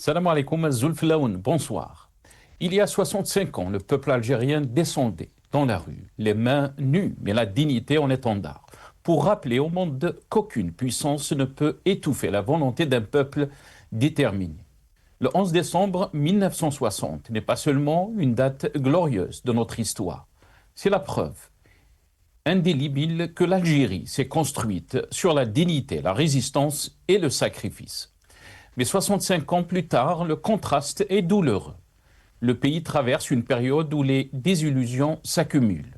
Salam alaikum, Zulflaoun, bonsoir. Il y a 65 ans, le peuple algérien descendait dans la rue, les mains nues, mais la dignité en étendard, pour rappeler au monde qu'aucune puissance ne peut étouffer la volonté d'un peuple déterminé. Le 11 décembre 1960 n'est pas seulement une date glorieuse de notre histoire, c'est la preuve indélébile que l'Algérie s'est construite sur la dignité, la résistance et le sacrifice. Mais 65 ans plus tard, le contraste est douloureux. Le pays traverse une période où les désillusions s'accumulent.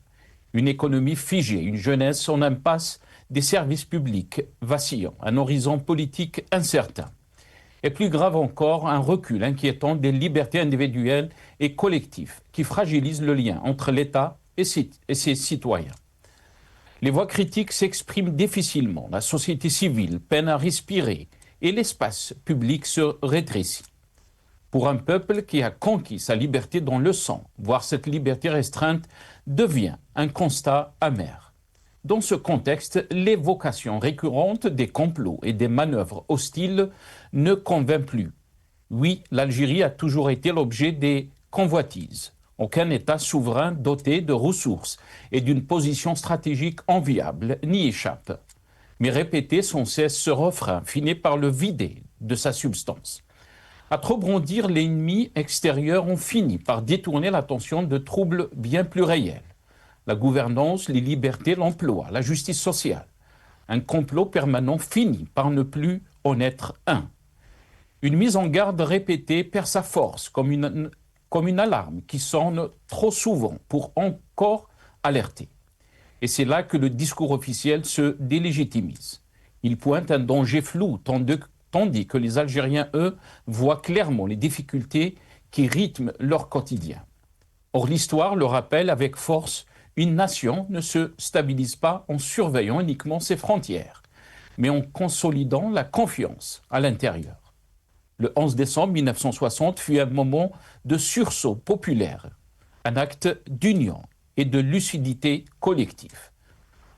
Une économie figée, une jeunesse en impasse, des services publics vacillants, un horizon politique incertain. Et plus grave encore, un recul inquiétant des libertés individuelles et collectives qui fragilise le lien entre l'État et ses citoyens. Les voix critiques s'expriment difficilement, la société civile peine à respirer et l'espace public se rétrécit. Pour un peuple qui a conquis sa liberté dans le sang, voir cette liberté restreinte devient un constat amer. Dans ce contexte, l'évocation récurrente des complots et des manœuvres hostiles ne convainc plus. Oui, l'Algérie a toujours été l'objet des convoitises. Aucun État souverain doté de ressources et d'une position stratégique enviable n'y échappe. Mais répéter sans cesse ce refrain finit par le vider de sa substance. À trop bondir, les ennemis extérieurs ont fini par détourner l'attention de troubles bien plus réels. La gouvernance, les libertés, l'emploi, la justice sociale. Un complot permanent finit par ne plus en être un. Une mise en garde répétée perd sa force comme une alarme qui sonne trop souvent pour encore alerter. Et c'est là que le discours officiel se délégitimise. Il pointe un danger flou, tandis que les Algériens, eux, voient clairement les difficultés qui rythment leur quotidien. Or, l'histoire le rappelle avec force, une nation ne se stabilise pas en surveillant uniquement ses frontières, mais en consolidant la confiance à l'intérieur. Le 11 décembre 1960 fut un moment de sursaut populaire, un acte d'union et de lucidité collective.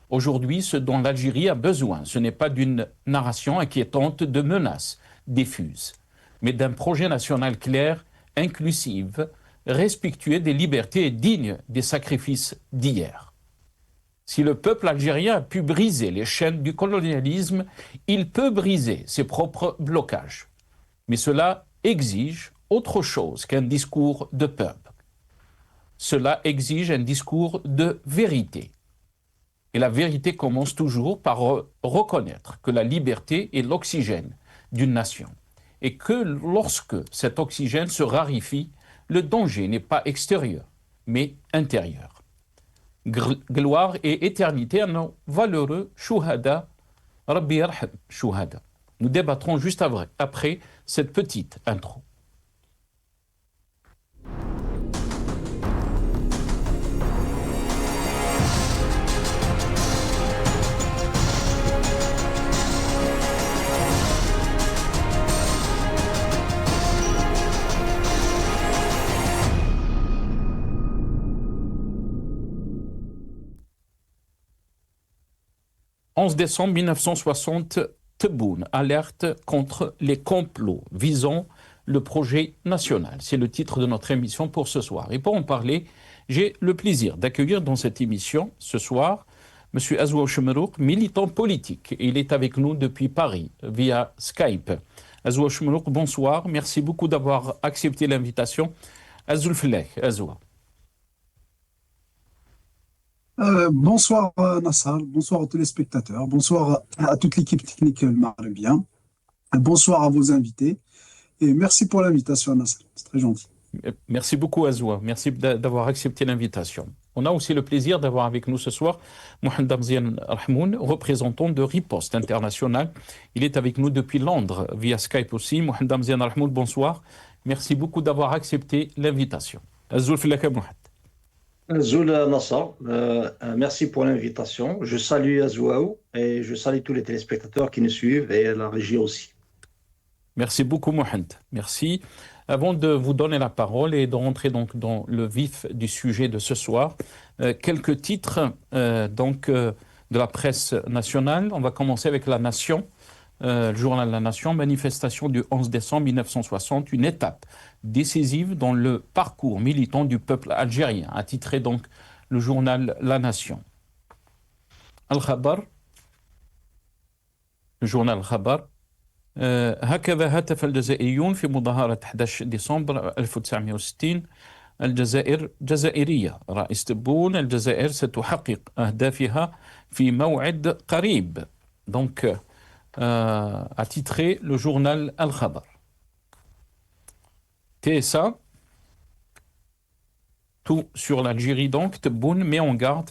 Aujourd'hui, ce dont l'Algérie a besoin, ce n'est pas d'une narration inquiétante de menaces diffuses, mais d'un projet national clair, inclusif, respectueux des libertés et digne des sacrifices d'hier. Si le peuple algérien a pu briser les chaînes du colonialisme, il peut briser ses propres blocages. Mais cela exige autre chose qu'un discours de peuple. Cela exige un discours de vérité. Et la vérité commence toujours par reconnaître que la liberté est l'oxygène d'une nation. Et que lorsque cet oxygène se raréfie, le danger n'est pas extérieur, mais intérieur. Gloire et éternité à nos valeureux shuhada, Rabbi yarham shuhada. Nous débattrons juste après cette petite intro. « 11 décembre 1960, Tebboune, alerte contre les complots visant le projet national. C'est le titre de notre émission pour ce soir. Et pour en parler, j'ai le plaisir d'accueillir dans cette émission ce soir M. Azoua Chmerouk, militant politique. Il est avec nous depuis Paris via Skype. Azoua Chmerouk, bonsoir. Merci beaucoup d'avoir accepté l'invitation. Azoulfleh, Azoua. Bonsoir Nassar, bonsoir aux téléspectateurs, bonsoir à toute l'équipe technique maghrébien, bonsoir à vos invités et merci pour l'invitation Nassar, c'est très gentil. Merci beaucoup Azoua, merci d'avoir accepté l'invitation. On a aussi le plaisir d'avoir avec nous ce soir Mohamed Damzian Rahmoun, représentant de Riposte International. Il est avec nous depuis Londres via Skype aussi. Mohamed Damzian Rahmoun, bonsoir. Merci beaucoup d'avoir accepté l'invitation. Azoul Filaka Mohamed. Zoul Nassar, merci pour l'invitation. Je salue Azouaou et je salue tous les téléspectateurs qui nous suivent et la régie aussi. Merci beaucoup Mohamed, merci. Avant de vous donner la parole et de rentrer donc dans le vif du sujet de ce soir, quelques titres de la presse nationale. On va commencer avec La Nation. le journal La Nation, manifestation du 11 décembre 1960, une étape décisive dans le parcours militant du peuple algérien, a titré donc le journal La Nation. Al-Khabar, le journal Al-Khabar, هكذا هتف الجزائريون في مظاهرة 11 ديسمبر 1960. الجزائر جزائرية، رئيس تبون، الجزائر ستحقق أهدافها في موعد قريب. Donc, a titré le journal Al-Khabar. TSA, tout sur l'Algérie donc, Tebboune met en garde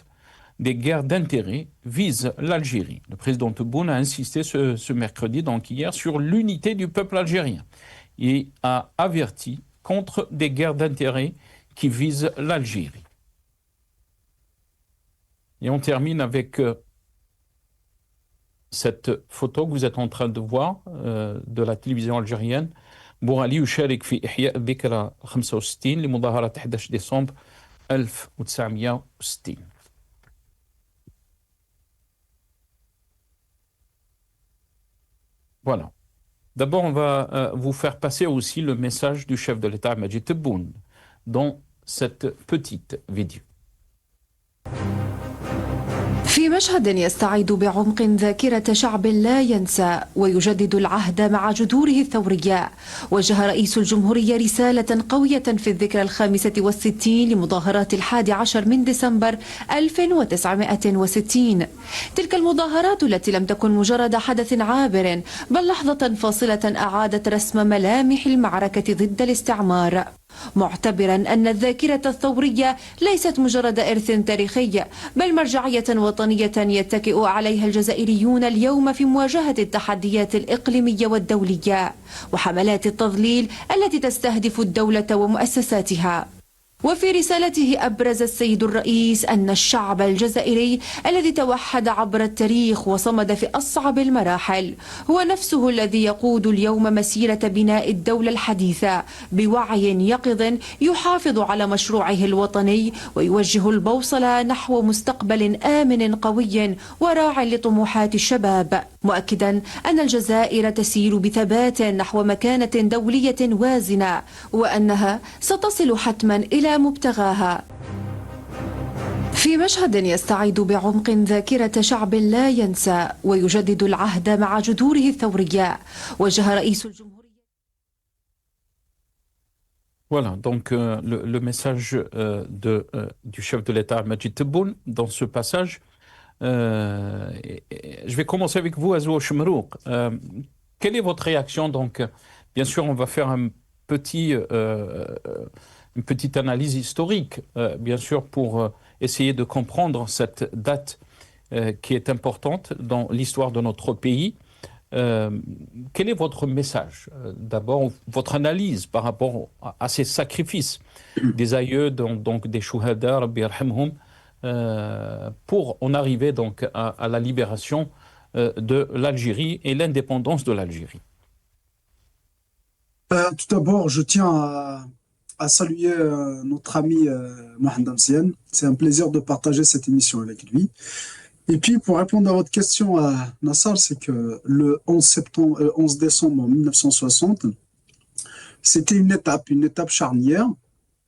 des guerres d'intérêt visent l'Algérie. Le président Tebboune a insisté ce mercredi, donc hier, sur l'unité du peuple algérien et a averti contre des guerres d'intérêt qui visent l'Algérie. Et on termine avec cette photo que vous êtes en train de voir de la télévision algérienne. بوغالي يشارك في إحياء ذكرى 65 لمظاهرة 11 ديسمبر 1960. Voilà. D'abord, on va vous faire passer aussi le message du chef de l'État, Majid Tebboune, dans cette petite vidéo. في مشهد يستعيد بعمق ذاكرة شعب لا ينسى ويجدد العهد مع جذوره الثورية، وجه رئيس الجمهورية رسالة قوية في الذكرى 65 لمظاهرات 11 من ديسمبر 1960. تلك المظاهرات التي لم تكن مجرد حدث عابر بل لحظة فاصلة أعادت رسم ملامح المعركة ضد الاستعمار، معتبرا أن الذاكرة الثورية ليست مجرد إرث تاريخي بل مرجعية وطنية يتكئ عليها الجزائريون اليوم في مواجهة التحديات الإقليمية والدولية وحملات التضليل التي تستهدف الدولة ومؤسساتها. وفي رسالته أبرز السيد الرئيس أن الشعب الجزائري الذي توحد عبر التاريخ وصمد في أصعب المراحل هو نفسه الذي يقود اليوم مسيرة بناء الدولة الحديثة بوعي يقظ يحافظ على مشروعه الوطني ويوجه البوصلة نحو مستقبل آمن قوي وراع لطموحات الشباب، مؤكدا أن الجزائر تسير بثبات نحو مكانة دولية وازنة وأنها ستصل حتما إلى مبتغاها. في مشهد يستعيد بعمق ذاكرة شعب لا ينسى ويجدد العهد مع جذوره الثورية، وجه رئيس الجمهورية. Voilà, donc le message du chef de l'État, Majid Tebboune, dans ce passage. Je vais commencer avec vous, Azou Chemrouk. Quelle est votre réaction? Donc, bien sûr, on va faire une petite analyse historique, bien sûr, pour essayer de comprendre cette date qui est importante dans l'histoire de notre pays. Quel est votre message? D'abord, votre analyse par rapport à ces sacrifices des aïeux, donc des chouhada, Rabbi yarhamhum, pour en arriver donc à la libération de l'Algérie et l'indépendance de l'Algérie. Tout d'abord, je tiens à saluer notre ami Mohamed Amsienne. C'est un plaisir de partager cette émission avec lui. Et puis, pour répondre à votre question, Nassar, c'est que le 11 décembre 1960, c'était une étape charnière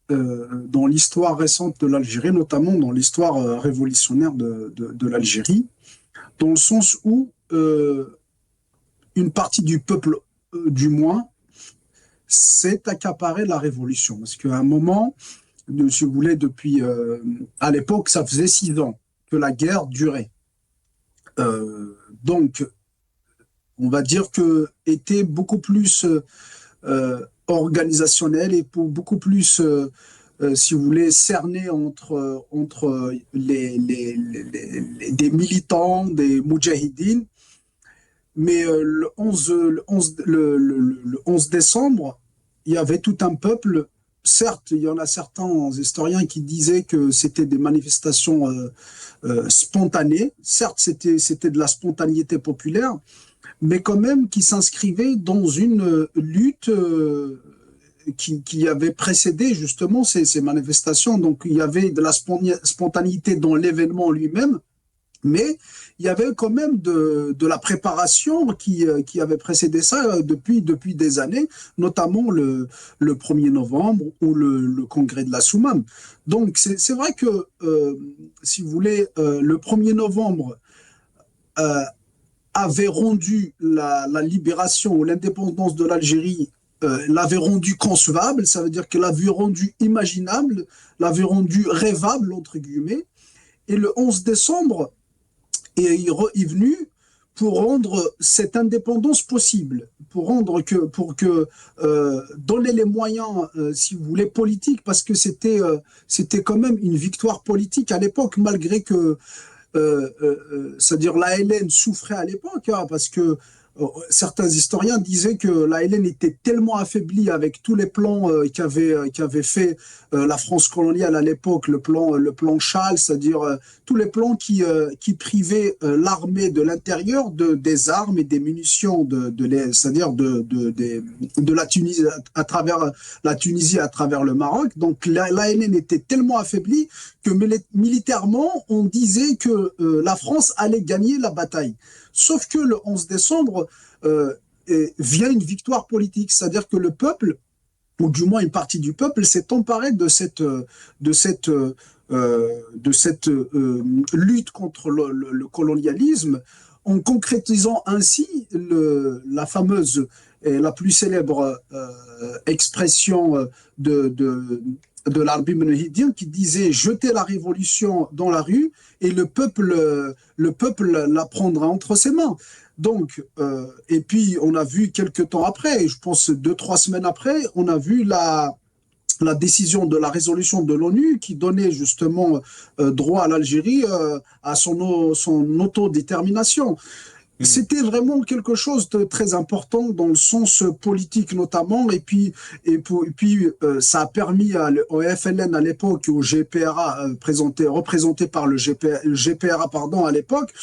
dans l'histoire récente de l'Algérie, notamment dans l'histoire révolutionnaire de l'Algérie, dans le sens où une partie du peuple, du moins, s'est accaparé la révolution. Parce qu'à un moment, si vous voulez, depuis, à l'époque, ça faisait 6 ans que la guerre durait. Donc, on va dire que était beaucoup plus organisationnel et beaucoup plus, si vous voulez, cerné entre des militants, des moudjahidines. Mais le 11 décembre, il y avait tout un peuple. Certes, il y en a certains historiens qui disaient que c'était des manifestations spontanées. Certes, c'était de la spontanéité populaire, mais quand même qui s'inscrivait dans une lutte qui avait précédé justement ces manifestations. Donc, il y avait de la spontanéité dans l'événement lui-même, Mais il y avait quand même de la préparation qui avait précédé ça depuis des années, notamment le 1er novembre ou le congrès de la Soumam. Donc c'est vrai que, si vous voulez, le 1er novembre euh, avait rendu la libération ou l'indépendance de l'Algérie, l'avait rendu concevable, ça veut dire que l'avait rendu imaginable, l'avait rendu rêvable, entre guillemets. Et le 11 décembre, est venu pour rendre cette indépendance possible, pour que donner les moyens, si vous voulez, politiques, parce que c'était quand même une victoire politique à l'époque, malgré que, c'est-à-dire l'ALN souffrait à l'époque, hein, parce que certains historiens disaient que l'ALN était tellement affaiblie avec tous les plans qu'avait fait la France coloniale à l'époque, le plan Châle, c'est-à-dire tous les plans qui privaient l'armée de l'intérieur des armes et des munitions, c'est-à-dire de la Tunisie à travers la Tunisie à travers le Maroc. Donc l'ALN était tellement affaiblie que militairement, on disait que la France allait gagner la bataille. Sauf que le 11 décembre vient une victoire politique, c'est-à-dire que le peuple, ou du moins une partie du peuple, s'est emparé de cette lutte contre le colonialisme, en concrétisant ainsi la fameuse et la plus célèbre expression de l'Arbi Menehidien qui disait « Jetez la révolution dans la rue et le peuple la prendra entre ses mains ». Donc, et puis on a vu quelques temps après, je pense 2-3 semaines après, on a vu la décision de la résolution de l'ONU qui donnait justement droit à l'Algérie à son autodétermination. C'était vraiment quelque chose de très important dans le sens politique notamment, et puis ça a permis au FLN à l'époque, au GPRA représenté par le GPRA pardon à l'époque,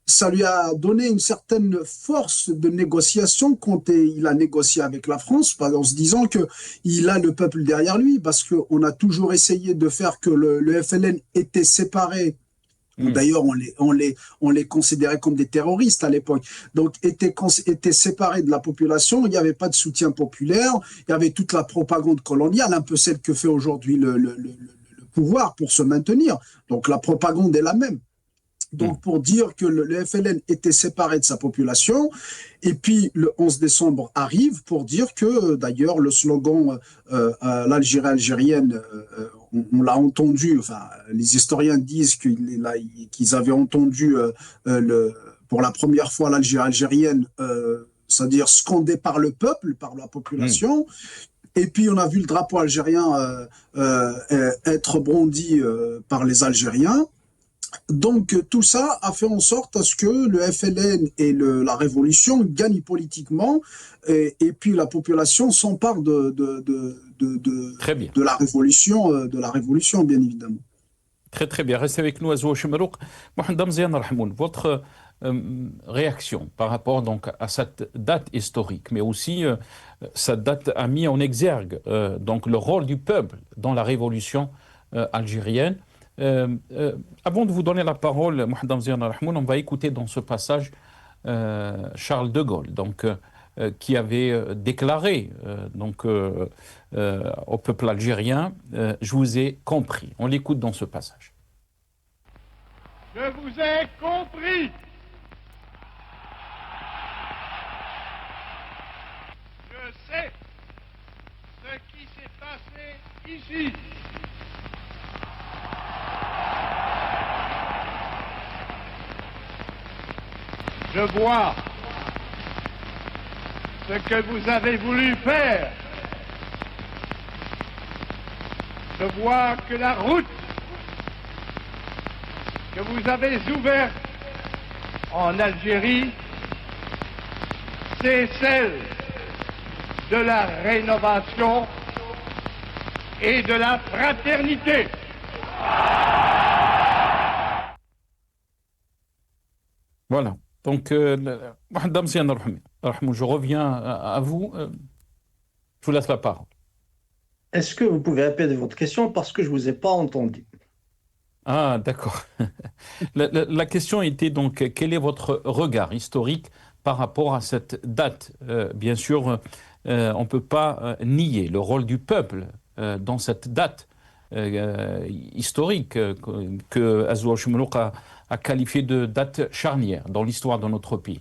ça lui a donné une certaine force de négociation quand il a négocié avec la France, en se disant que il a le peuple derrière lui, parce qu'on a toujours essayé de faire que le FLN était séparé. D'ailleurs, on les considérait comme des terroristes à l'époque. Donc, étaient séparés de la population. Il n'y avait pas de soutien populaire. Il y avait toute la propagande coloniale, un peu celle que fait aujourd'hui le pouvoir pour se maintenir. Donc, la propagande est la même. Donc, pour dire que le FLN était séparé de sa population. Et puis, le 11 décembre arrive pour dire que, d'ailleurs, le slogan l'Algérie algérienne, on l'a entendu, enfin, les historiens disent qu'ils avaient entendu pour la première fois l'Algérie algérienne, c'est-à-dire scandée par le peuple, par la population. Et puis, on a vu le drapeau algérien être brandi par les Algériens. Donc, tout ça a fait en sorte à ce que le FLN et la révolution gagnent politiquement, et puis la population s'empare de la révolution, bien évidemment. Très très bien. Restez avec nous, Azou Chemrouk. Mohamed Damzian Rahmoun, votre réaction par rapport donc à cette date historique, mais aussi cette date a mis en exergue donc le rôle du peuple dans la révolution algérienne. Avant de vous donner la parole, Mohamed Damzian Rahmoun, on va écouter dans ce passage Charles de Gaulle, donc, qui avait déclaré au peuple algérien « Je vous ai compris ». On l'écoute dans ce passage. Je vous ai compris. Je sais ce qui s'est passé ici. Je vois ce que vous avez voulu faire. Je vois que la route que vous avez ouverte en Algérie, c'est celle de la rénovation et de la fraternité. Voilà. Donc, Mohamed Zian Rahmoun, je reviens à vous. Je vous laisse la parole. Est-ce que vous pouvez répéter votre question parce que je ne vous ai pas entendu? Ah, d'accord. La question était donc, quel est votre regard historique par rapport à cette date? Bien sûr, on ne peut pas nier le rôle du peuple dans cette date historique que Azouaj Choumelouk a qualifiée de date charnière dans l'histoire de notre pays.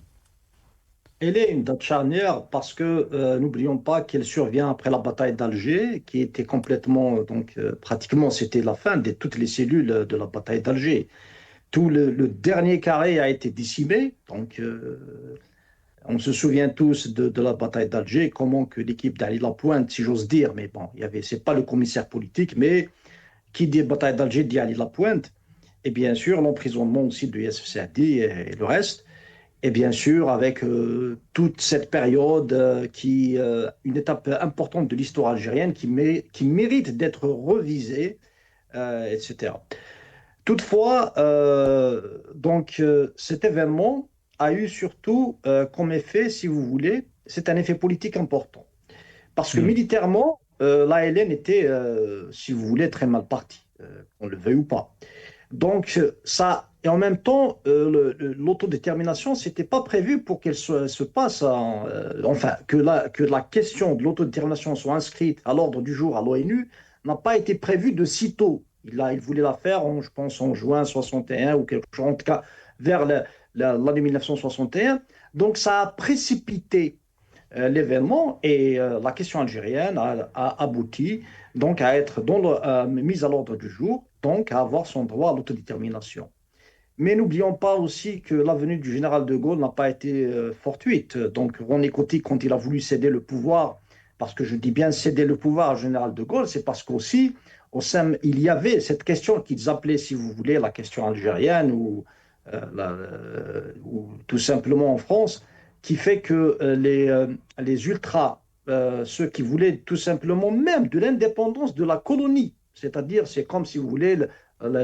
Elle est une date charnière parce que n'oublions pas qu'elle survient après la bataille d'Alger, qui était complètement, pratiquement, c'était la fin de toutes les cellules de la bataille d'Alger. Tout le dernier carré a été décimé. On se souvient tous de la bataille d'Alger, comment que l'équipe d'Ali Lapointe, si j'ose dire, mais bon, c'est pas le commissaire politique, mais qui dit bataille d'Alger dit Ali Lapointe, et bien sûr l'emprisonnement aussi de Youssef Saadi et le reste. Et bien sûr, avec toute cette période une étape importante de l'histoire algérienne qui mérite d'être revisée, etc. Toutefois, cet événement a eu surtout comme effet, si vous voulez, c'est un effet politique important. Parce que Hmm. militairement, l'ALN était, si vous voulez, très mal parti, qu'on le veuille ou pas. Ça, et en même temps, l'autodétermination, ce n'était pas prévu pour qu'elle se passe, enfin, que la question de l'autodétermination soit inscrite à l'ordre du jour à l'ONU n'a pas été prévue de sitôt. Il voulait la faire, je pense, en juin 61 ou quelque chose, en tout cas, vers l'année 1961. Donc, ça a précipité l'événement et la question algérienne a abouti donc à être mise à l'ordre du jour, donc à avoir son droit à l'autodétermination. Mais n'oublions pas aussi que la venue du général de Gaulle n'a pas été fortuite. Donc René Coty, quand il a voulu céder le pouvoir, parce que je dis bien céder le pouvoir au général de Gaulle, c'est parce qu'aussi, au sein, il y avait cette question qu'ils appelaient, si vous voulez, la question algérienne ou tout simplement en France, qui fait que les ultras, ceux qui voulaient tout simplement même de l'indépendance de la colonie, c'est-à-dire c'est comme si vous voulez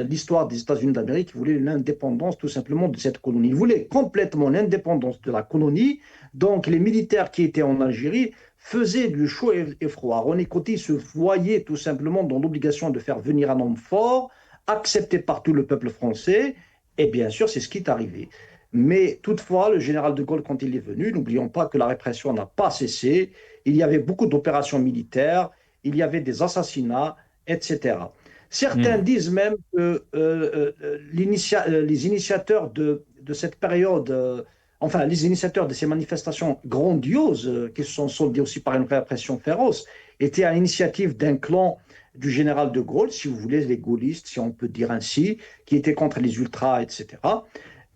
l'histoire des États-Unis d'Amérique, ils voulaient l'indépendance tout simplement de cette colonie. Ils voulaient complètement l'indépendance de la colonie. Donc les militaires qui étaient en Algérie faisaient du chaud et froid. René Coty se voyait tout simplement dans l'obligation de faire venir un homme fort, accepté par tout le peuple français. Et bien sûr, c'est ce qui est arrivé. Mais toutefois, le général de Gaulle, quand il est venu, n'oublions pas que la répression n'a pas cessé. Il y avait beaucoup d'opérations militaires, il y avait des assassinats, etc. Certains Hmm. disent même que les initiateurs de cette période, enfin les initiateurs de ces manifestations grandioses, qui se sont soldées aussi par une répression féroce, étaient à l'initiative d'un clan du général de Gaulle, si vous voulez, les gaullistes, si on peut dire ainsi, qui étaient contre les ultras, etc.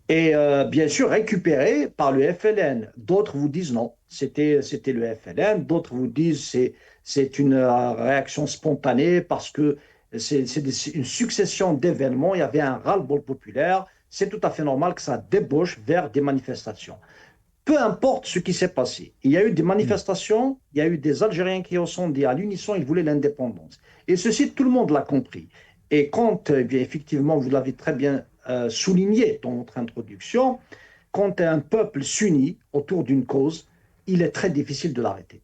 Et bien sûr récupérés par le FLN. D'autres vous disent non, c'était le FLN. D'autres vous disent c'est une réaction spontanée parce que c'est une succession d'événements. Il y avait un ras-le-bol populaire. C'est tout à fait normal que ça débauche vers des manifestations. Peu importe ce qui s'est passé, il y a eu des Hmm. manifestations, il y a eu des Algériens qui ont sondé à l'unisson, ils voulaient l'indépendance. Et ceci, tout le monde l'a compris. Et quand, bien, effectivement, vous l'avez très bien souligné dans votre introduction, quand un peuple s'unit autour d'une cause, il est très difficile de l'arrêter.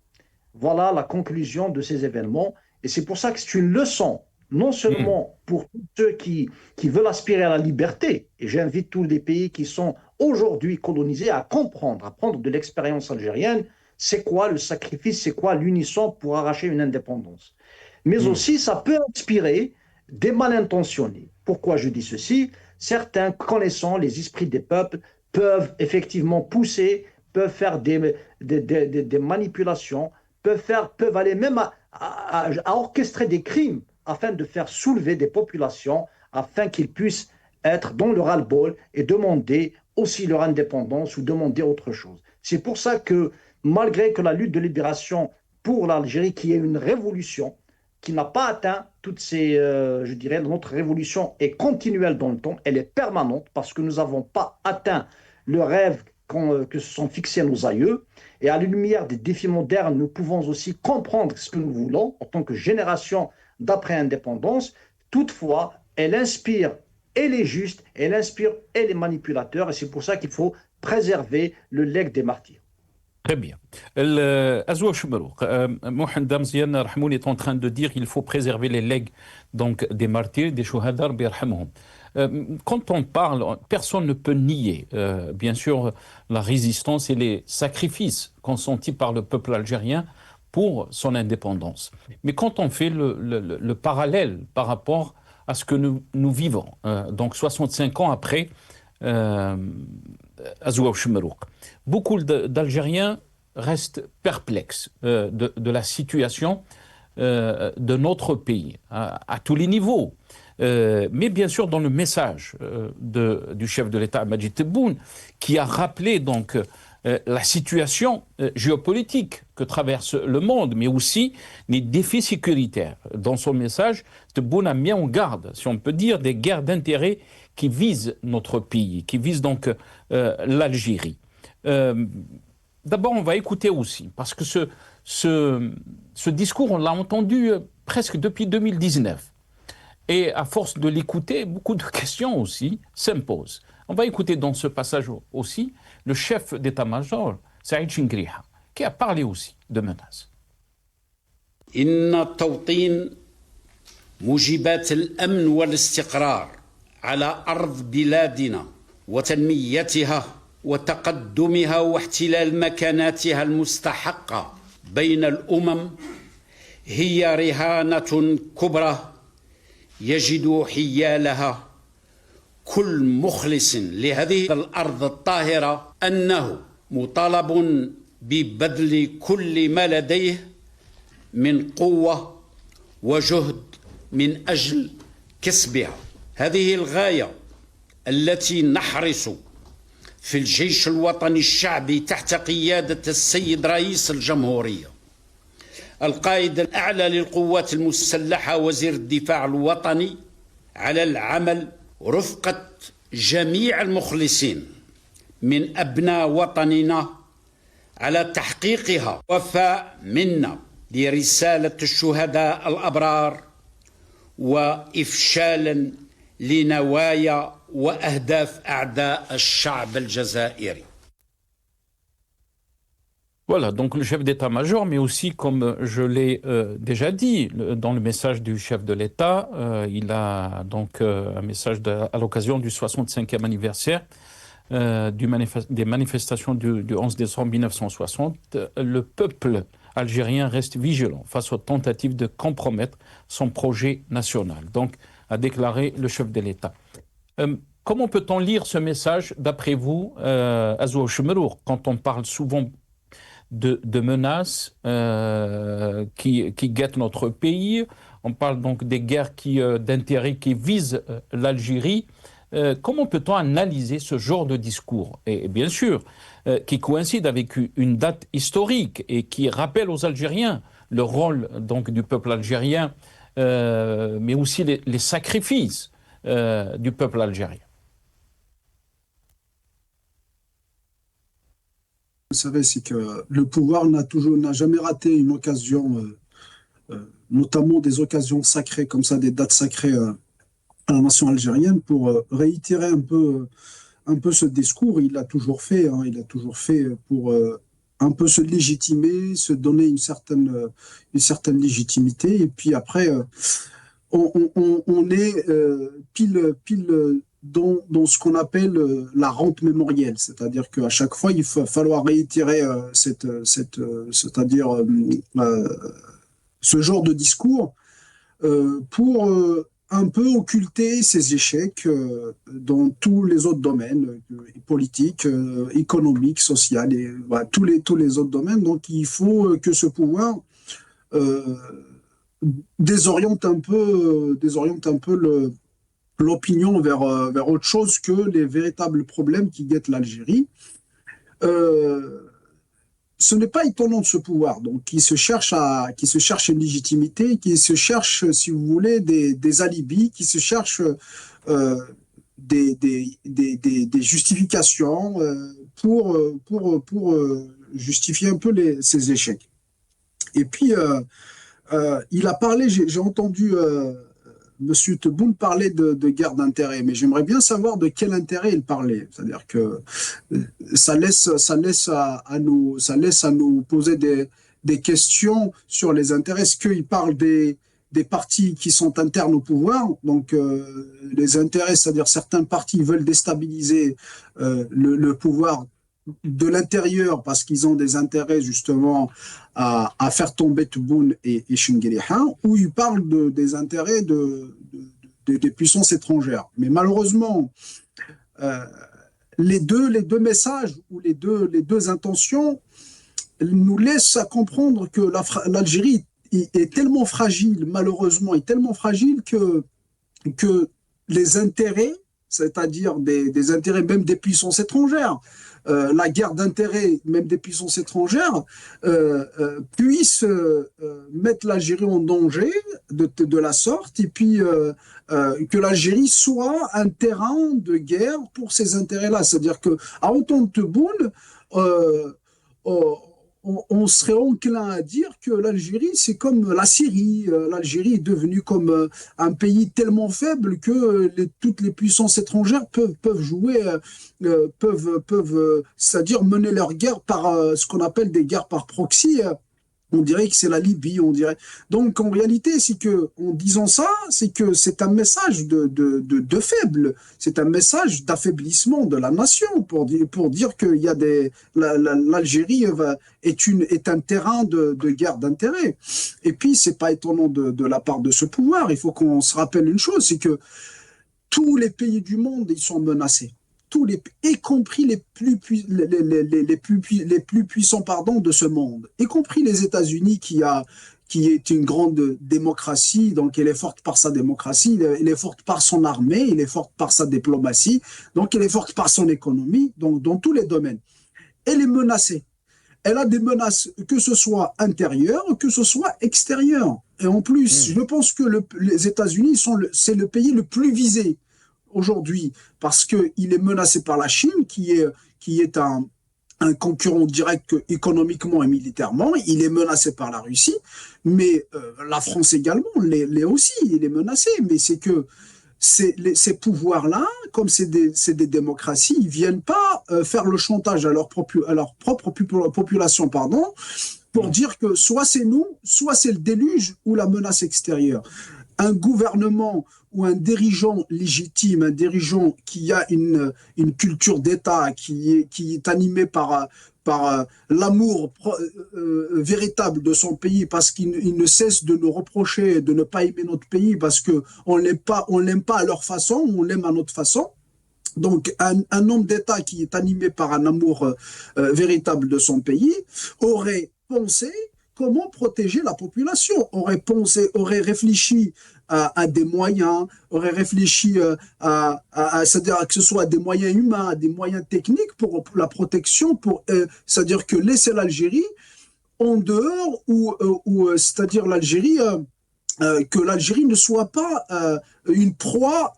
Voilà la conclusion de ces événements. Et c'est pour ça que c'est une leçon, non Hmm. seulement pour tous ceux qui veulent aspirer à la liberté, et j'invite tous les pays qui sont aujourd'hui colonisés à comprendre, à prendre de l'expérience algérienne, c'est quoi le sacrifice, c'est quoi l'unisson pour arracher une indépendance. Mais Hmm. aussi, ça peut inspirer des mal intentionnés. Pourquoi je dis ceci? Certains, connaissant les esprits des peuples, peuvent effectivement pousser, peuvent faire des manipulations, peuvent aller même à orchestrer des crimes afin de faire soulever des populations, afin qu'ils puissent être dans le ras-le-bol et demander aussi leur indépendance ou demander autre chose. C'est pour ça que malgré que la lutte de libération pour l'Algérie, qui est une révolution, qui n'a pas atteint toutes ces, je dirais, notre révolution est continuelle dans le temps, elle est permanente parce que nous n'avons pas atteint le rêve que se sont fixés nos aïeux. Et à la lumière des défis modernes, nous pouvons aussi comprendre ce que nous voulons en tant que génération d'après-indépendance. Toutefois, elle inspire et les justes, elle inspire et les manipulateurs. Et c'est pour ça qu'il faut préserver le legs des martyrs. Très bien. Azoua Choumerouk, Mohamed Damzian Rahmoun est en train de dire qu'il faut préserver les legs donc, des martyrs, des chouhadar, birhamhum. Quand on parle, personne ne peut nier, bien sûr, la résistance et les sacrifices consentis par le peuple algérien pour son indépendance. Mais quand on fait le parallèle par rapport à ce que nous vivons, donc 65 ans après, Azoua Choumerouk, beaucoup d'Algériens restent perplexes de la situation de notre pays, à tous les niveaux. Mais bien sûr dans le message du chef de l'État, Majid Tebboune, qui a rappelé donc la situation géopolitique que traverse le monde, mais aussi les défis sécuritaires. Dans son message, Tebboune a mis en garde, si on peut dire, des guerres d'intérêt qui visent notre pays, qui visent donc l'Algérie. D'abord, on va écouter aussi, parce que ce discours, on l'a entendu presque depuis 2019. Et à force de l'écouter, beaucoup de questions aussi s'imposent. On va écouter dans ce passage aussi le chef d'état-major, Saïd Chingriha, qui a parlé aussi de menaces. إن توطين موجبات الأمن والاستقرار على أرض بلادنا وتنميتها وتقدمها واحتلال مكاناتها المستحقة بين الأمم هي رهانة كبرى يجد حيالها كل مخلص لهذه الأرض الطاهرة أنه مطالب ببذل كل ما لديه من قوة وجهد من أجل كسبها. هذه الغاية التي نحرص في الجيش الوطني الشعبي تحت قيادة السيد رئيس الجمهورية القائد الأعلى للقوات المسلحة وزير الدفاع الوطني على العمل رفقة جميع المخلصين من أبناء وطننا على تحقيقها وفاء منا لرسالة الشهداء الأبرار وإفشالا لنوايا وأهداف أعداء الشعب الجزائري. Voilà, donc le chef d'état-major, mais aussi, comme je l'ai déjà dit dans le message du chef de l'État, il a donc un message à l'occasion du 65e anniversaire des manifestations du 11 décembre 1960. Le peuple algérien reste vigilant face aux tentatives de compromettre son projet national, donc a déclaré le chef de l'État. Comment peut-on lire ce message, d'après vous, Azoua Choumerouk, quand on parle souvent de menaces qui guettent notre pays? On parle donc des guerres d'intérêt qui visent l'Algérie. Comment peut-on analyser ce genre de discours? Et bien sûr, qui coïncide avec une date historique et qui rappelle aux Algériens le rôle donc, du peuple algérien, mais aussi les sacrifices du peuple algérien. Vous savez, c'est que le pouvoir n'a jamais raté une occasion, notamment des occasions sacrées comme ça, des dates sacrées à la nation algérienne, pour réitérer un peu ce discours. Il l'a toujours fait, hein, il a toujours fait pour un peu se légitimer, se donner une certaine légitimité. Et puis après, on est pile dans ce qu'on appelle la rente mémorielle, c'est-à-dire qu'à chaque fois, il va falloir réitérer c'est-à-dire ce genre de discours pour un peu occulter ses échecs dans tous les autres domaines, politiques, économiques, sociaux, et voilà, tous les autres domaines. Donc il faut que ce pouvoir désoriente un peu l'opinion vers autre chose que les véritables problèmes qui guettent l'Algérie. Ce n'est pas étonnant de ce pouvoir, donc qui se cherche une légitimité, qui se cherche, si vous voulez, des alibis, qui se cherche des justifications pour justifier un peu ses échecs. Et puis il a parlé, j'ai entendu Monsieur Tebboune parlait de guerre d'intérêt, mais j'aimerais bien savoir de quel intérêt il parlait. C'est-à-dire que ça laisse à nous poser des questions sur les intérêts. Est-ce qu'il parle des partis qui sont internes au pouvoir, donc les intérêts, c'est-à-dire certains partis veulent déstabiliser le pouvoir de l'intérieur parce qu'ils ont des intérêts justement à faire tomber Tebboune et Chinguiréha, ou ils parlent des intérêts des puissances étrangères. Mais malheureusement, les deux messages ou les deux intentions nous laissent à comprendre que l'Algérie est tellement fragile, malheureusement, est tellement fragile que les intérêts, c'est-à-dire des intérêts même des puissances étrangères, la guerre d'intérêts même des puissances étrangères, puissent mettre l'Algérie en danger de la sorte, et puis que l'Algérie soit un terrain de guerre pour ces intérêts-là. C'est-à-dire qu'à autant de Tebboune, on serait enclin à dire que l'Algérie, c'est comme la Syrie. L'Algérie est devenue comme un pays tellement faible que toutes les puissances étrangères peuvent jouer, c'est-à-dire mener leur guerre par ce qu'on appelle des guerres par proxy. On dirait que c'est la Libye, on dirait. Donc, en réalité, c'est que, en disant ça, c'est que c'est un message de faible. C'est un message d'affaiblissement de la nation pour dire qu'il y a l'Algérie est un terrain de guerre d'intérêt. Et puis, c'est pas étonnant de la part de ce pouvoir. Il faut qu'on se rappelle une chose, c'est que tous les pays du monde, ils sont menacés. Y compris les plus puissants de ce monde, y compris les États-Unis qui est une grande démocratie, donc elle est forte par sa démocratie, elle est forte par son armée, elle est forte par sa diplomatie, donc elle est forte par son économie, donc dans tous les domaines. Elle est menacée. Elle a des menaces, que ce soit intérieures, que ce soit extérieures. Et en plus, je pense que les États-Unis c'est le pays le plus visé aujourd'hui, parce qu'il est menacé par la Chine, qui est un concurrent direct économiquement et militairement. Il est menacé par la Russie, mais la France également l'est aussi, il est menacé. Mais c'est que ces pouvoirs-là, comme c'est des démocraties, ils ne viennent pas faire le chantage à leur propre population, pour dire que soit c'est nous, soit c'est le déluge ou la menace extérieure. Un gouvernement ou un dirigeant légitime, un dirigeant qui a une culture d'État, qui est animé par l'amour véritable de son pays, parce qu'il ne cesse de nous reprocher de ne pas aimer notre pays, parce qu'on ne l'aime pas à leur façon, on l'aime à notre façon. Donc, un homme d'État qui est animé par un amour véritable de son pays aurait pensé comment protéger la population, aurait réfléchi à des moyens, aurait réfléchi c'est-à-dire que ce soit des moyens humains, des moyens techniques pour la protection, c'est-à-dire que laisser l'Algérie en dehors, ou c'est-à-dire l'Algérie, que l'Algérie ne soit pas une proie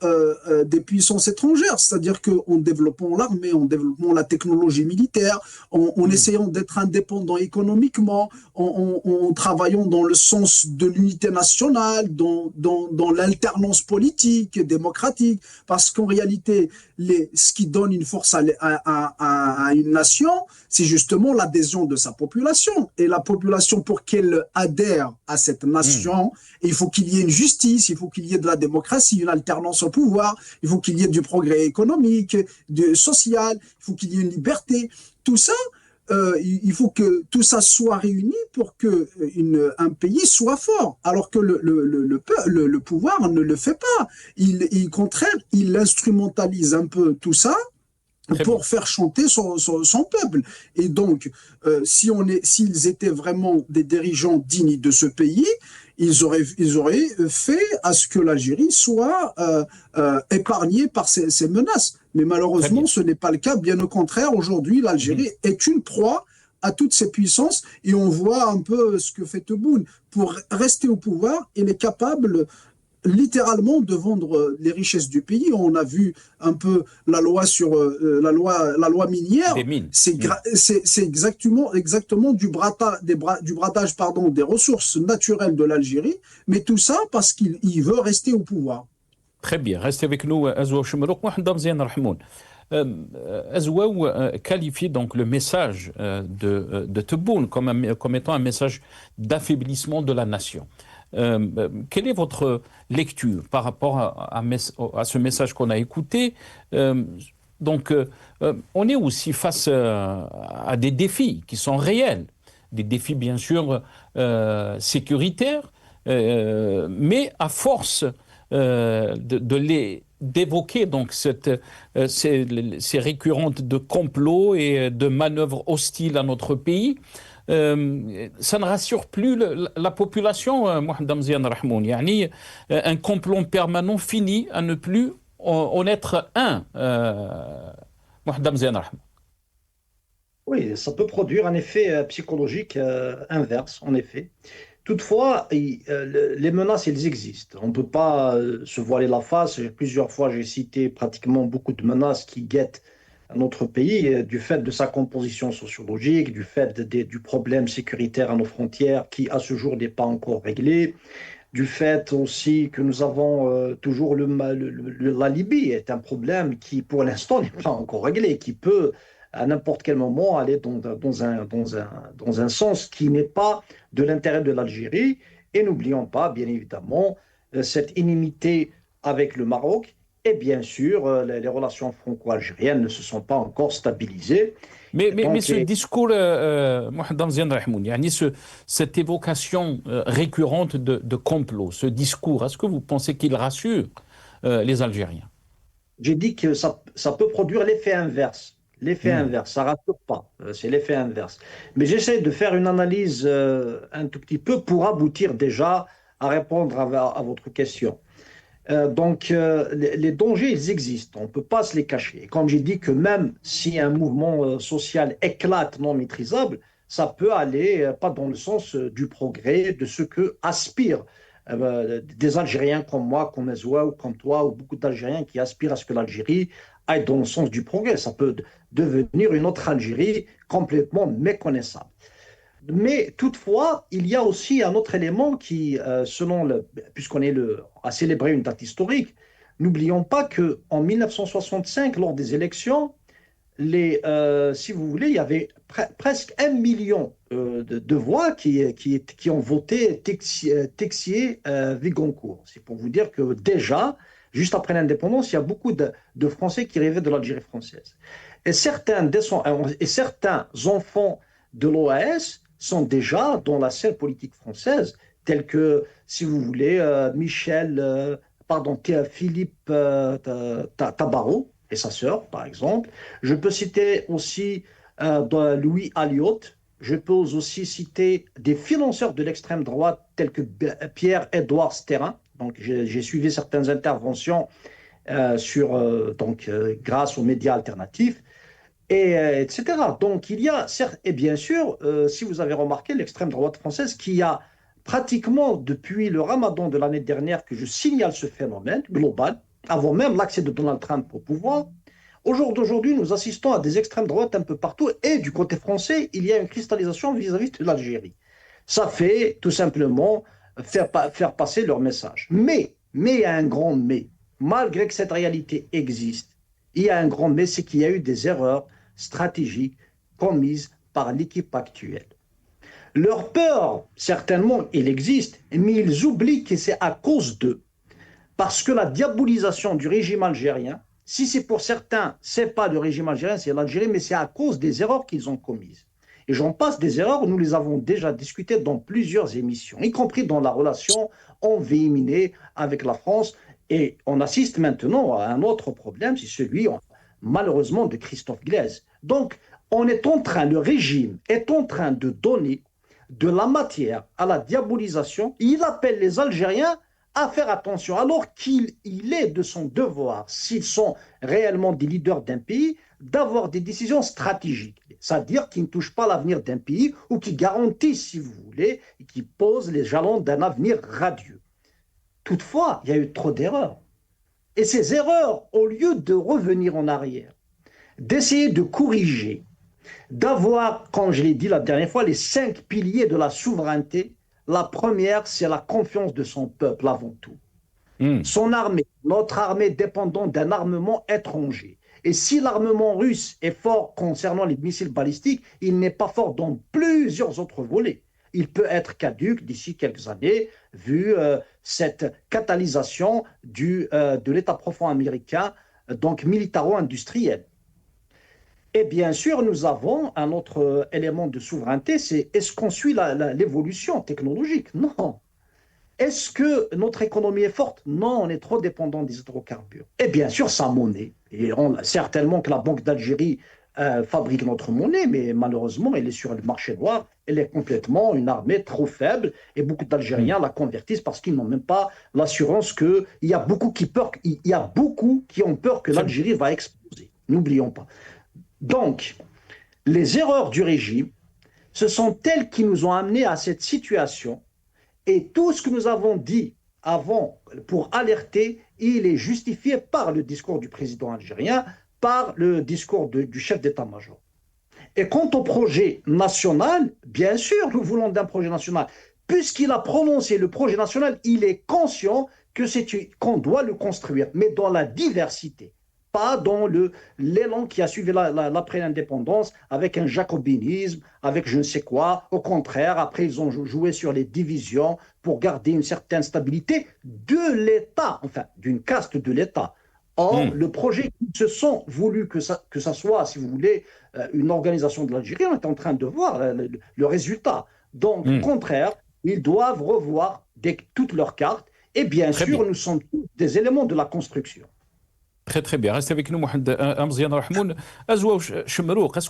des puissances étrangères, c'est-à-dire qu'en développant l'armée, en développant la technologie militaire, en essayant d'être indépendant économiquement, en travaillant dans le sens de l'unité nationale, dans l'alternance politique, démocratique, parce qu'en réalité, ce qui donne une force à une nation, c'est justement l'adhésion de sa population. Et la population, pour qu'elle adhère à cette nation, il faut qu'il y ait une justice, il faut qu'il y ait de la démocratie, une alternance au pouvoir, il faut qu'il y ait du progrès économique, social, il faut qu'il y ait une liberté. Tout ça, il faut que tout ça soit réuni pour qu'un pays soit fort. Alors que le pouvoir ne le fait pas. Au contraire, il instrumentalise un peu tout ça pour faire chanter son peuple. Et donc, s'ils étaient vraiment des dirigeants dignes de ce pays, ils auraient fait à ce que l'Algérie soit épargnée par ces menaces. Mais malheureusement, ce n'est pas le cas. Bien au contraire, aujourd'hui, l'Algérie est une proie à toutes ces puissances, et on voit un peu ce que fait Tebboune. Pour rester au pouvoir, il est capable littéralement de vendre les richesses du pays. On a vu un peu la loi sur la loi minière. Des mines. C'est exactement du bradage pardon, des ressources naturelles de l'Algérie, mais tout ça parce qu'il veut rester au pouvoir. Très bien, restez avec nous, Azwa Chemrouk. Mohamed Damzian Rahmoun. Azwa qualifie donc le message de Tebboune comme étant un message d'affaiblissement de la nation. Quelle est votre lecture par rapport à ce message qu'on a écouté? Donc, on est aussi face à des défis qui sont réels, des défis bien sûr sécuritaires, mais à force d'évoquer donc ces récurrentes de complots et de manœuvres hostiles à notre pays, ça ne rassure plus la population, Mohamed Damzian Rahmoun. Yani, un complot permanent finit à ne plus en être un, Mohamed Damzian Rahmoun. Oui, ça peut produire un effet psychologique inverse, en effet. Toutefois, les menaces, elles existent. On ne peut pas se voiler la face. Plusieurs fois, j'ai cité pratiquement beaucoup de menaces qui guettent notre pays du fait de sa composition sociologique, du fait du problème sécuritaire à nos frontières qui, à ce jour, n'est pas encore réglé, du fait aussi que nous avons toujours la Libye est un problème qui, pour l'instant, n'est pas encore réglé, qui peut à n'importe quel moment aller dans un sens qui n'est pas de l'intérêt de l'Algérie. Et n'oublions pas, bien évidemment, cette inimité avec le Maroc. Et bien sûr, les relations franco-algériennes ne se sont pas encore stabilisées. Mais ce discours, Mohamed Damzian Rahmoun, cette évocation récurrente de complot, ce discours, est-ce que vous pensez qu'il rassure les Algériens? J'ai dit que ça peut produire l'effet inverse. L'effet inverse, ça ne rassure pas, c'est l'effet inverse. Mais j'essaie de faire une analyse un tout petit peu pour aboutir déjà à répondre à votre question. Donc, les dangers, ils existent, on ne peut pas se les cacher. Et comme j'ai dit que même si un mouvement social éclate non maîtrisable, ça peut aller pas dans le sens du progrès, de ce que aspirent des Algériens comme moi, comme Azwa ou comme toi, ou beaucoup d'Algériens qui aspirent à ce que l'Algérie aille dans le sens du progrès. Ça peut devenir une autre Algérie complètement méconnaissable. Mais toutefois, il y a aussi un autre élément qui, puisqu'on est à célébrer une date historique, n'oublions pas qu'en 1965, lors des élections, si vous voulez, il y avait presque 1 million de voix qui ont voté Texier-Vigoncourt. C'est pour vous dire que déjà, juste après l'indépendance, il y a beaucoup de Français qui rêvaient de l'Algérie française. Et certains enfants de l'OAS sont déjà dans la scène politique française, tels que, si vous voulez, Philippe Tabarot et sa sœur, par exemple. Je peux citer aussi Louis Alliot. Je peux aussi citer des financeurs de l'extrême droite, tels que Pierre-Édouard Sterrin. Donc, j'ai suivi certaines interventions grâce aux médias alternatifs. Etc. Donc, il y a, certes, et bien sûr, si vous avez remarqué, l'extrême droite française qui a pratiquement, depuis le ramadan de l'année dernière, que je signale ce phénomène global, avant même l'accès de Donald Trump au pouvoir, au jour d'aujourd'hui, nous assistons à des extrêmes droites un peu partout, et du côté français, il y a une cristallisation vis-à-vis de l'Algérie. Ça fait tout simplement faire passer leur message. Mais il y a un grand mais. Malgré que cette réalité existe, il y a un grand mais, c'est qu'il y a eu des erreurs stratégiques commises par l'équipe actuelle. Leur peur, certainement, il existe, mais ils oublient que c'est à cause d'eux. Parce que la diabolisation du régime algérien, si c'est pour certains, c'est pas le régime algérien, c'est l'Algérie, mais c'est à cause des erreurs qu'ils ont commises. Et j'en passe des erreurs, nous les avons déjà discutées dans plusieurs émissions, y compris dans la relation envenimée avec la France. Et on assiste maintenant à un autre problème, c'est celui, malheureusement, de Christophe Glaise. Donc, le régime est en train de donner de la matière à la diabolisation. Il appelle les Algériens à faire attention, alors qu'il est de son devoir, s'ils sont réellement des leaders d'un pays, d'avoir des décisions stratégiques, c'est-à-dire qui ne touchent pas l'avenir d'un pays ou qui garantissent, si vous voulez, et qui posent les jalons d'un avenir radieux. Toutefois, il y a eu trop d'erreurs. Et ces erreurs, au lieu de revenir en arrière, d'essayer de corriger, d'avoir, comme je l'ai dit la dernière fois, les 5 piliers de la souveraineté, la première, c'est la confiance de son peuple avant tout. Son armée, notre armée dépendant d'un armement étranger. Et si l'armement russe est fort concernant les missiles balistiques, il n'est pas fort dans plusieurs autres volets. Il peut être caduque d'ici quelques années, vu cette catalysation de l'État profond américain, donc militaro-industriel. Et bien sûr, nous avons un autre élément de souveraineté, c'est est-ce qu'on suit l'évolution technologique? Non. Est-ce que notre économie est forte? Non, on est trop dépendant des hydrocarbures. Et bien sûr, sa monnaie. Et certainement que la Banque d'Algérie fabrique notre monnaie, mais malheureusement, elle est sur le marché noir. Elle est complètement une armée trop faible et beaucoup d'Algériens la convertissent parce qu'ils n'ont même pas l'assurance qu'il y a beaucoup qui ont peur que l'Algérie va exploser. N'oublions pas. Donc, les erreurs du régime, ce sont elles qui nous ont amenés à cette situation. Et tout ce que nous avons dit avant pour alerter, il est justifié par le discours du président algérien, par le discours du chef d'état-major. Et quant au projet national, bien sûr, nous voulons d'un projet national. Puisqu'il a prononcé le projet national, il est conscient qu'on doit le construire, mais dans la diversité. Pas dans l'élan qui a suivi l'après-indépendance avec un jacobinisme, avec je ne sais quoi. Au contraire, après, ils ont joué sur les divisions pour garder une certaine stabilité de l'État, enfin, d'une caste de l'État. Or, le projet, ils se sont voulu que ça soit, si vous voulez, une organisation de l'Algérie. On est en train de voir le résultat. Donc, au contraire, ils doivent revoir toutes leurs cartes. Et bien sûr, nous sommes tous des éléments de la construction. Très très bien. Restez avec nous, Mohamed Amzian Rahmoun. Azwa Chemrouk, est-ce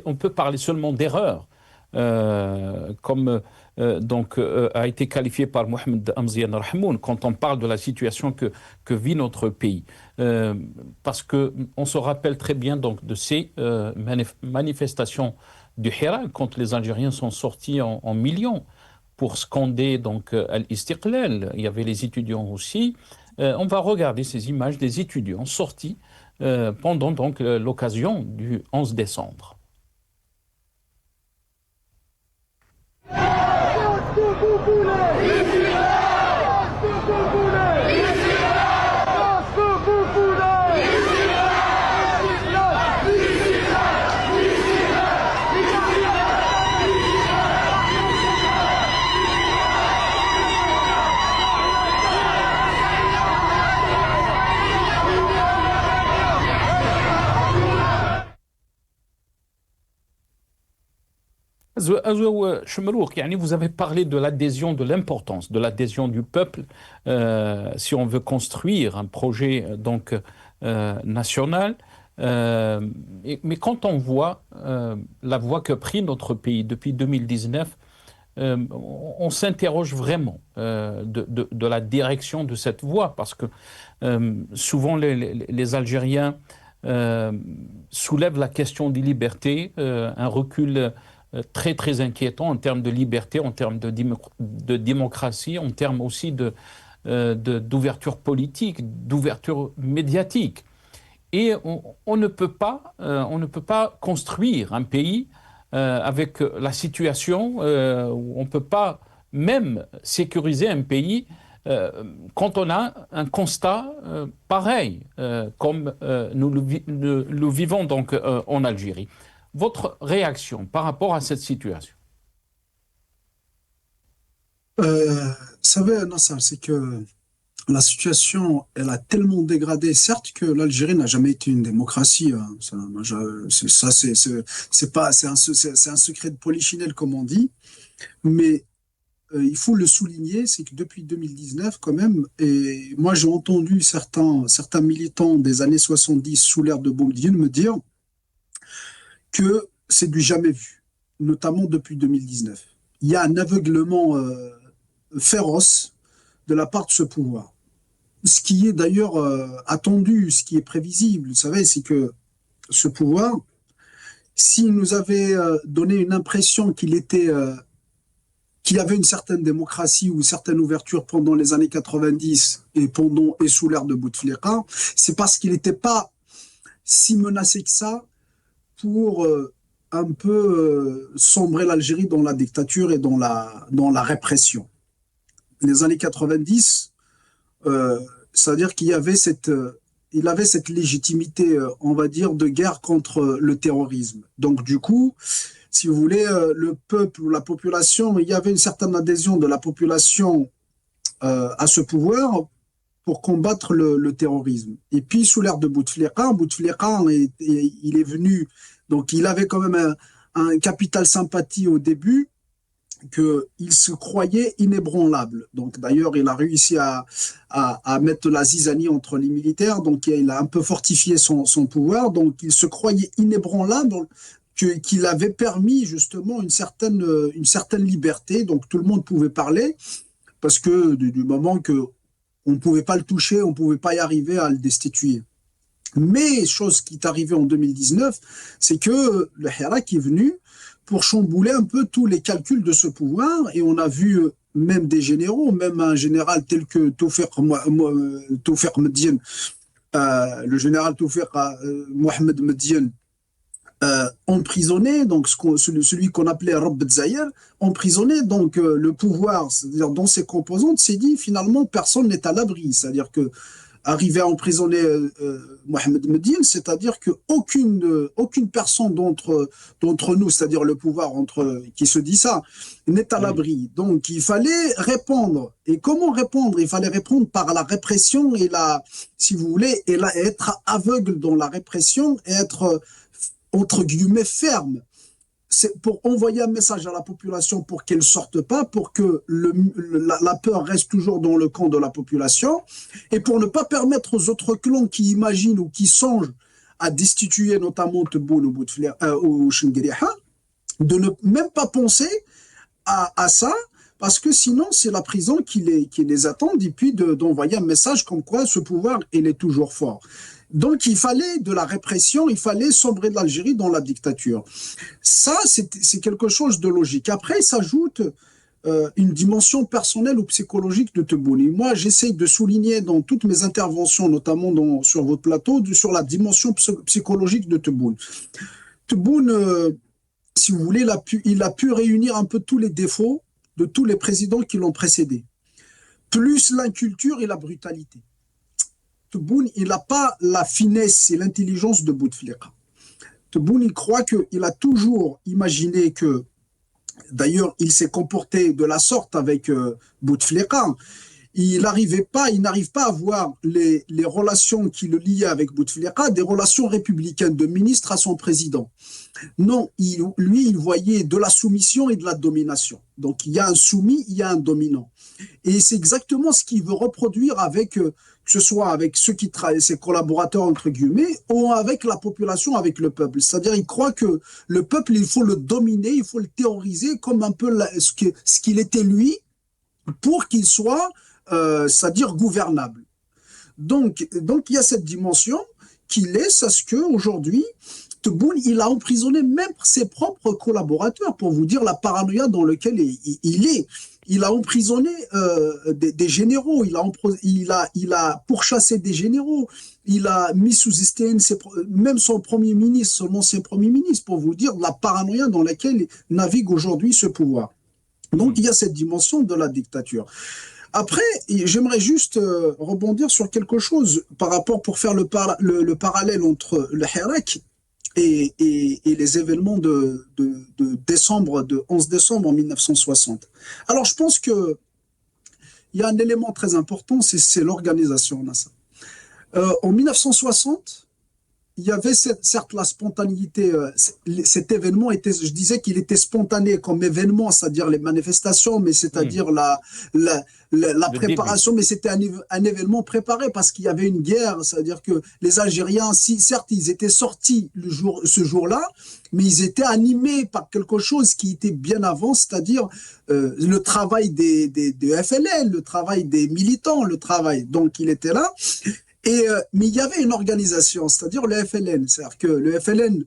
on peut parler seulement d'erreur, comme a été qualifié par Mohamed Amzian Rahmoun quand on parle de la situation que vit notre pays, parce que on se rappelle très bien donc de ces manifestations du Hira quand les Algériens sont sortis en millions pour scander donc Al-Istiqlal. Il y avait les étudiants aussi. On va regarder ces images des étudiants sortis pendant donc l'occasion du 11 décembre. Vous avez parlé de l'adhésion, de l'importance de l'adhésion du peuple si on veut construire un projet national. Mais quand on voit la voie que pris notre pays depuis 2019, on s'interroge vraiment de la direction de cette voie, parce que souvent les Algériens soulèvent la question des libertés, un recul très très inquiétant en termes de liberté, en termes de démocratie, en termes aussi d'ouverture politique, d'ouverture médiatique. Et on ne peut pas construire un pays avec la situation où on ne peut pas même sécuriser un pays quand on a un constat pareil, comme nous le vivons donc en Algérie. Votre réaction par rapport à cette situation? Vous savez, Nassar, c'est que la situation, elle a tellement dégradé, certes que l'Algérie n'a jamais été une démocratie. Hein. C'est un secret de polichinelle, comme on dit. Mais il faut le souligner, c'est que depuis 2019, quand même, et moi j'ai entendu certains militants des années 70 sous l'ère de Boumediene me dire que c'est du jamais vu, notamment depuis 2019. Il y a un aveuglement féroce de la part de ce pouvoir. Ce qui est d'ailleurs attendu, ce qui est prévisible, vous savez, c'est que ce pouvoir, s'il nous avait donné une impression qu'il qu'il y avait une certaine démocratie ou une certaine ouverture pendant les années 90 et sous l'ère de Bouteflika, c'est parce qu'il n'était pas si menacé que ça pour un peu sombrer l'Algérie dans la dictature et dans la répression. Les années 90, c'est-à-dire qu'il y avait il avait cette légitimité, on va dire, de guerre contre le terrorisme. Donc, du coup, si vous voulez, le peuple ou la population, il y avait une certaine adhésion de la population à ce pouvoir pour combattre le terrorisme. Et puis, sous l'ère de Bouteflika, il est venu, donc il avait quand même un capital sympathie au début, qu'il se croyait inébranlable. Donc d'ailleurs, il a réussi à mettre la zizanie entre les militaires, donc il a un peu fortifié son pouvoir, donc il se croyait inébranlable, qu'il avait permis justement une certaine liberté, donc tout le monde pouvait parler, parce que du moment qu'on ne pouvait pas le toucher, on ne pouvait pas y arriver à le destituer. Mais, chose qui est arrivée en 2019, c'est que le Hirak est venu pour chambouler un peu tous les calculs de ce pouvoir, et on a vu même des généraux, même un général tel que Toufiq Medien, le général Toufiq Mohamed Medien, emprisonné, donc celui qu'on appelait Rabb Zahir, emprisonné, donc le pouvoir, c'est-à-dire dans ses composantes, s'est dit finalement personne n'est à l'abri, c'est-à-dire que arriver à emprisonner Mohamed Medine, c'est-à-dire qu'aucune personne d'entre nous, c'est-à-dire le pouvoir qui se dit ça, n'est à l'abri. Donc il fallait répondre. Et comment répondre? Il fallait répondre par la répression et si vous voulez, être aveugle dans la répression et être entre guillemets ferme. C'est pour envoyer un message à la population pour qu'elle ne sorte pas, pour que la peur reste toujours dans le camp de la population, et pour ne pas permettre aux autres clans qui imaginent ou qui songent à destituer notamment Tebboune ou Chengueriha, de ne même pas penser à ça, parce que sinon c'est la prison qui les attend, et puis d'envoyer un message comme quoi ce pouvoir, il est toujours fort. Donc, il fallait de la répression, il fallait sombrer de l'Algérie dans la dictature. Ça, c'est quelque chose de logique. Après, il s'ajoute une dimension personnelle ou psychologique de Tebboune. Et moi, j'essaye de souligner dans toutes mes interventions, notamment sur votre plateau, sur la dimension psychologique de Tebboune. Tebboune, si vous voulez, il a pu réunir un peu tous les défauts de tous les présidents qui l'ont précédé, plus l'inculture et la brutalité. Tebboune, il n'a pas la finesse et l'intelligence de Bouteflika. Tebboune, il croit qu'il a toujours imaginé que, d'ailleurs, il s'est comporté de la sorte avec Bouteflika. Il n'arrive pas à voir les relations qui le liaient avec Bouteflika, des relations républicaines de ministre à son président. Non, lui, il voyait de la soumission et de la domination. Donc, il y a un soumis, il y a un dominant. Et c'est exactement ce qu'il veut reproduire que ce soit avec ceux qui travaillent, ses collaborateurs, entre guillemets, ou avec la population, avec le peuple. C'est-à-dire, il croit que le peuple, il faut le dominer, il faut le terroriser comme un peu ce qu'il était lui, pour qu'il soit, c'est-à-dire gouvernable. Donc, il y a cette dimension qui laisse à ce qu'aujourd'hui, Tebboune, il a emprisonné même ses propres collaborateurs, pour vous dire la paranoïa dans laquelle il est. Il a emprisonné des généraux, il a pourchassé des généraux, il a mis sous STN même son premier ministre, son ancien premier ministre, pour vous dire la paranoïa dans laquelle navigue aujourd'hui ce pouvoir. Donc il y a cette dimension de la dictature. Après, j'aimerais juste rebondir sur quelque chose par rapport, pour faire le parallèle entre le Hirak et les événements de 11 décembre en 1960. Alors, je pense qu'il y a un élément très important, c'est l'organisation. En 1960, il y avait certes la spontanéité. Cet événement je disais qu'il était spontané comme événement, c'est-à-dire les manifestations, mais c'est-à-dire la préparation, mais c'était un événement préparé parce qu'il y avait une guerre, c'est-à-dire que les Algériens, certes, ils étaient sortis ce jour-là, mais ils étaient animés par quelque chose qui était bien avant, c'est-à-dire le travail des FLN, le travail des militants, donc il était là. Mais il y avait une organisation, c'est-à-dire le FLN. C'est-à-dire que le FLN,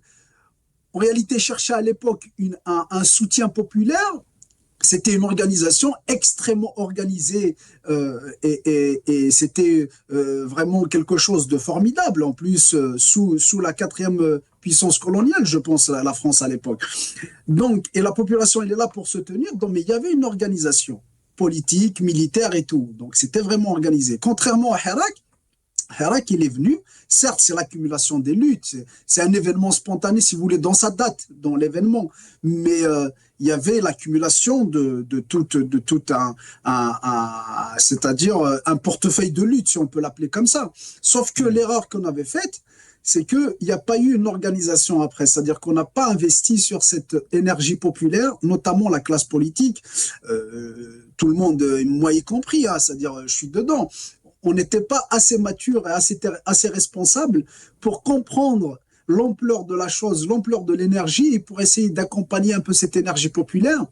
en réalité, cherchait à l'époque un soutien populaire c'était une organisation extrêmement organisée et c'était vraiment quelque chose de formidable. En plus, sous la quatrième puissance coloniale, je pense, la France à l'époque. Donc, et la population, elle est là pour se tenir. Donc, mais il y avait une organisation politique, militaire et tout. Donc, c'était vraiment organisé. Contrairement à Hirak, il est venu. Certes, c'est l'accumulation des luttes. C'est un événement spontané, si vous voulez, dans sa date, dans l'événement. Mais il y avait l'accumulation de tout c'est-à-dire un portefeuille de lutte, si on peut l'appeler comme ça. Sauf que l'erreur qu'on avait faite, c'est qu'il n'y a pas eu une organisation après. C'est-à-dire qu'on n'a pas investi sur cette énergie populaire, notamment la classe politique. Tout le monde, moi y compris, hein, c'est-à-dire je suis dedans. On n'était pas assez mature et assez responsable pour comprendre l'ampleur de la chose, l'ampleur de l'énergie et pour essayer d'accompagner un peu cette énergie populaire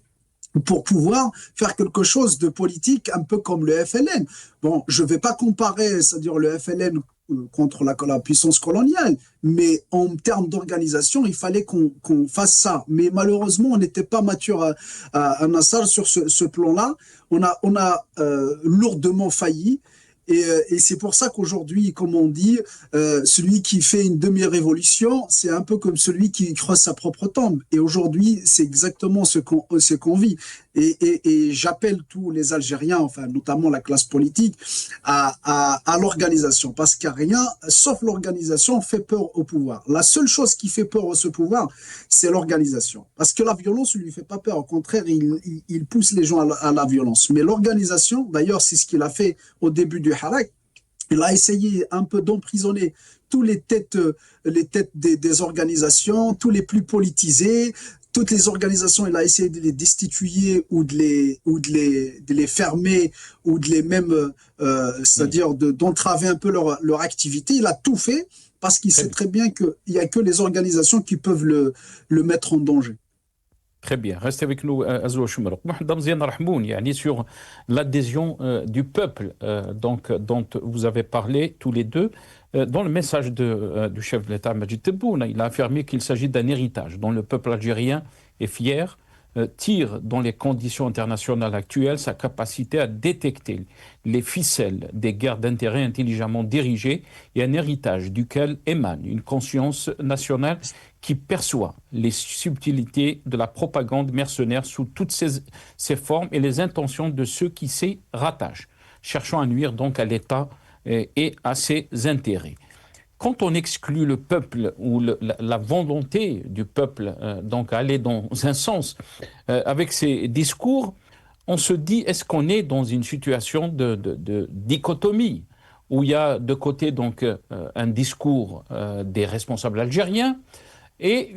pour pouvoir faire quelque chose de politique un peu comme le FLN. Bon, je ne vais pas comparer, c'est-à-dire le FLN contre la puissance coloniale, mais en termes d'organisation, il fallait qu'on fasse ça. Mais malheureusement, on n'était pas mature à Nassar sur ce plan-là. On a lourdement failli. Et c'est pour ça qu'aujourd'hui, comme on dit, celui qui fait une demi-révolution, c'est un peu comme celui qui creuse sa propre tombe. Et aujourd'hui, c'est exactement ce qu'on vit. Et j'appelle tous les Algériens, enfin notamment la classe politique, à l'organisation. Parce qu'il n'y a rien, sauf l'organisation, fait peur au pouvoir. La seule chose qui fait peur à ce pouvoir, c'est l'organisation. Parce que la violence ne lui fait pas peur. Au contraire, il pousse les gens à la violence. Mais l'organisation, d'ailleurs, c'est ce qu'il a fait au début du Hirak. Il a essayé un peu d'emprisonner tous les têtes des organisations, tous les plus politisés, toutes les organisations, il a essayé de les destituer ou de les fermer ou de les même, c'est-à-dire d'entraver un peu leur activité. Il a tout fait parce qu'il sait très bien qu'il n'y a que les organisations qui peuvent le mettre en danger. Très bien. Restez avec nous, Azou Choumerouk. Mohamed Mziane Rahmoun, sur l'adhésion du peuple dont vous avez parlé tous les deux. Dans le message du chef de l'État, Majid Tebboune, il a affirmé qu'il s'agit d'un héritage dont le peuple algérien est fier, tire dans les conditions internationales actuelles sa capacité à détecter les ficelles des guerres d'intérêt intelligemment dirigées et un héritage duquel émane une conscience nationale qui perçoit les subtilités de la propagande mercenaire sous toutes ses formes et les intentions de ceux qui s'y rattachent, cherchant à nuire donc à l'État et à ses intérêts. Quand on exclut le peuple ou la volonté du peuple donc à aller dans un sens avec ces discours, on se dit, est-ce qu'on est dans une situation de dichotomie où il y a de côté donc un discours des responsables algériens et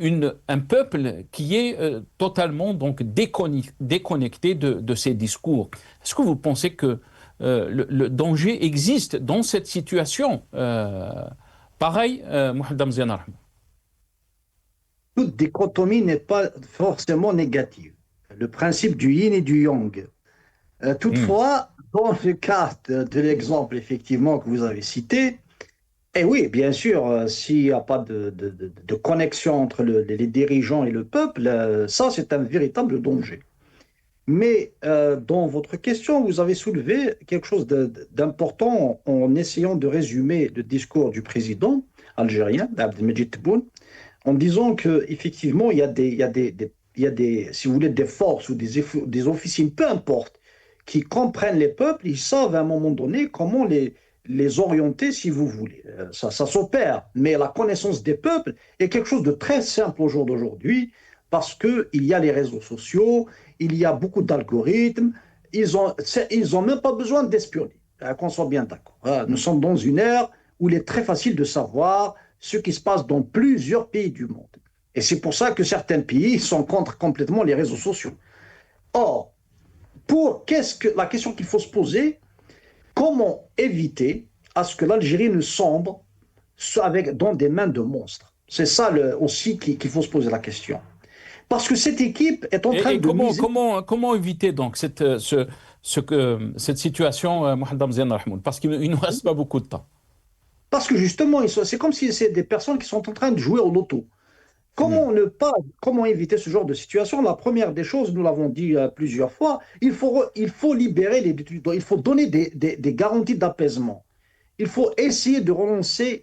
un peuple qui est totalement donc déconnecté de ces discours. Est-ce que vous pensez que le danger existe dans cette situation pareil, Mohamed Mziane Rahmoun? Toute dichotomie n'est pas forcément négative. Le principe du yin et du yang. Toutefois, dans le cas de l'exemple effectivement que vous avez cité, et oui, bien sûr, s'il n'y a pas de connexion entre les dirigeants et le peuple, ça c'est un véritable danger. Mais dans votre question, vous avez soulevé quelque chose d'important en essayant de résumer le discours du président algérien, Abdelmejid Tebboune, en disant qu'effectivement, il y a des, si vous voulez, des forces ou des officines, peu importe, qui comprennent les peuples, ils savent à un moment donné comment les orienter, si vous voulez. Ça s'opère, mais la connaissance des peuples est quelque chose de très simple au jour d'aujourd'hui, parce qu'il y a les réseaux sociaux, il y a beaucoup d'algorithmes, ils ont même pas besoin d'espionner, qu'on soit bien d'accord. Nous sommes dans une ère où il est très facile de savoir ce qui se passe dans plusieurs pays du monde. Et c'est pour ça que certains pays sont contre complètement les réseaux sociaux. Or, la question qu'il faut se poser, comment éviter à ce que l'Algérie ne sombre dans des mains de monstres? C'est ça aussi qu'il faut se poser la question. Parce que cette équipe est en train de comment éviter donc cette situation, Mohamed Mziane Rahmoun? Parce qu'il ne nous reste pas beaucoup de temps. Parce que justement, c'est comme si c'est des personnes qui sont en train de jouer au loto. Comment éviter ce genre de situation? La première des choses, nous l'avons dit plusieurs fois, il faut libérer les détenus, il faut donner des garanties d'apaisement. Il faut essayer de relancer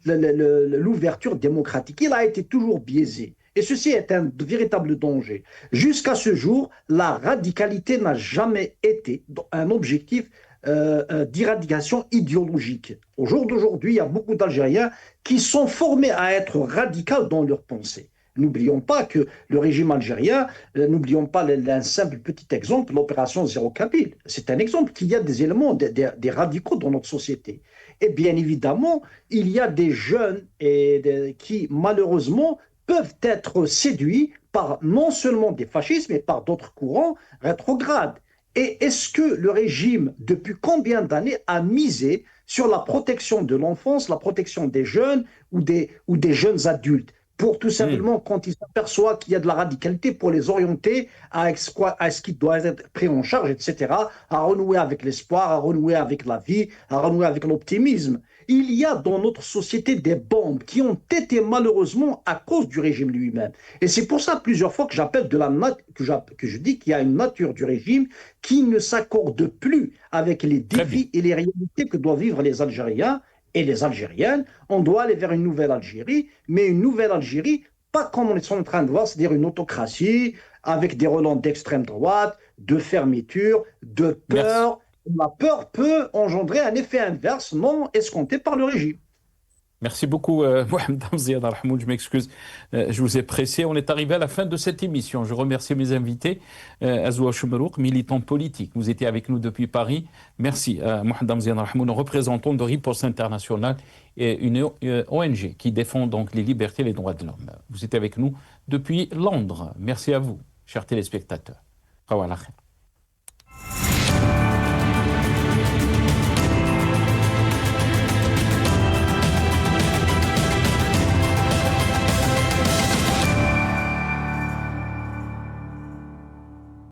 l'ouverture démocratique. Il a été toujours biaisé. Et ceci est un véritable danger. Jusqu'à ce jour, la radicalité n'a jamais été un objectif d'éradication idéologique. Au jour d'aujourd'hui, il y a beaucoup d'Algériens qui sont formés à être radicaux dans leur pensée. N'oublions pas que le régime algérien, n'oublions pas un simple petit exemple, l'opération Zéro Kabyle. C'est un exemple qu'il y a des éléments, des radicaux dans notre société. Et bien évidemment, il y a des jeunes qui, malheureusement, peuvent être séduits par non seulement des fascistes, mais par d'autres courants rétrogrades. Et est-ce que le régime, depuis combien d'années, a misé sur la protection de l'enfance, la protection des jeunes ou des jeunes adultes, pour tout simplement, quand ils s'aperçoivent qu'il y a de la radicalité, pour les orienter à ce qui doit être pris en charge, etc., à renouer avec l'espoir, à renouer avec la vie, à renouer avec l'optimisme. Il y a dans notre société des bombes qui ont été malheureusement à cause du régime lui-même. Et c'est pour ça plusieurs fois que que je dis qu'il y a une nature du régime qui ne s'accorde plus avec les défis et les réalités que doivent vivre les Algériens et les Algériennes. On doit aller vers une nouvelle Algérie, mais une nouvelle Algérie, pas comme on est en train de voir, c'est-à-dire une autocratie avec des relents d'extrême droite, de fermeture, de peur. Merci. La peur peut engendrer un effet inverse non escompté par le régime. Merci beaucoup, Mohamed Ziad Al-Hamoud. Je m'excuse, je vous ai pressé. On est arrivé à la fin de cette émission. Je remercie mes invités. Azoua Choumerouk, militant politique. Vous étiez avec nous depuis Paris. Merci, Mohamed Ziad Al-Hamoud, représentant de Riposte Internationale et une ONG qui défend donc les libertés et les droits de l'homme. Vous étiez avec nous depuis Londres. Merci à vous, chers téléspectateurs. Au revoir.